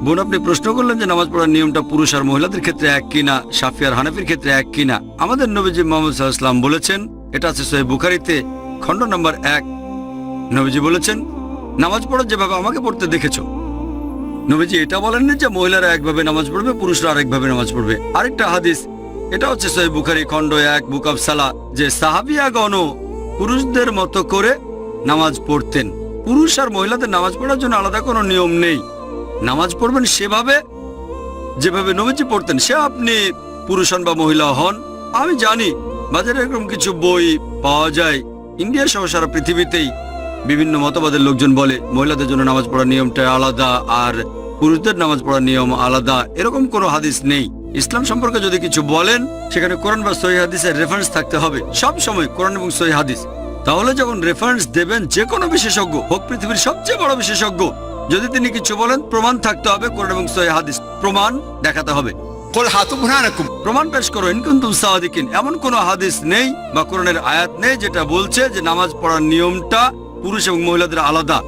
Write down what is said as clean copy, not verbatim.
বোন, আপনি প্রশ্ন করলেন যে নামাজ পড়ার নিয়মটা পুরুষ আর মহিলাদের ক্ষেত্রে এক কিনা, শাফি আর হানাফির ক্ষেত্রে এক কিনা। আমাদের নবীজি মুহাম্মদ সাল্লাল্লাহু আলাইহি ওয়াসাল্লাম বলেছেন, এটা আছে সহিহ বুখারীতে খণ্ড নম্বর 1। নবীজি বলেছেন, নামাজ পড়ো যেভাবে আমাকে পড়তে দেখেছো। নবীজি এটা বলেননি যে মহিলারা একভাবে নামাজ পড়বে, পুরুষরা আরেকভাবে নামাজ পড়বে। আরেকটা হাদিস, এটা হচ্ছে সহিহ বুখারী খণ্ড 1 বুক অফ সালাহ, যে সাহাবিয়াগণ পুরুষদের মতো করে নামাজ পড়তেন। পুরুষ আর মহিলাদের নামাজ পড়ার জন্য আলাদা কোনো নিয়ম নেই। নামাজ পড়বেন সেভাবে যেভাবে নবীজি পড়তেন, সে আপনি পুরুষ হন বা মহিলা হন। আমি জানি বাজারে এরকম কিছু বই পাওয়া যায়, ইন্ডিয়া সহ সারা পৃথিবীতেই বিভিন্ন মতবাদের লোকজন বলে মহিলাদের জন্য নামাজ পড়ার নিয়মটা আলাদা আর পুরুষদের নামাজ পড়ার নিয়ম আলাদা। এরকম কোনো হাদিস নেই। ইসলাম সম্পর্কে যদি কিছু বলেন, সেখানে কোরআন বা সহিহ হাদিসের রেফারেন্স থাকতে হবে। সব সময় কোরআন এবং সহিহ হাদিস। তাহলে যখন রেফারেন্স দেবেন যে কোনো বিশেষজ্ঞ হোক, পৃথিবীর সবচেয়ে বড় বিশেষজ্ঞ, যদি তিনি কিছু বলেন, প্রমাণ থাকতে হবে, কোরআন এবং সহিহ হাদিস প্রমাণ দেখাতে হবে। প্রমাণ পেশ করো ইন কুনতুম সাদিকিন। এমন কোন হাদিস নেই বা কোরআনের আয়াত নেই যেটা বলছে যে নামাজ পড়ার নিয়মটা পুরুষ এবং মহিলাদের আলাদা।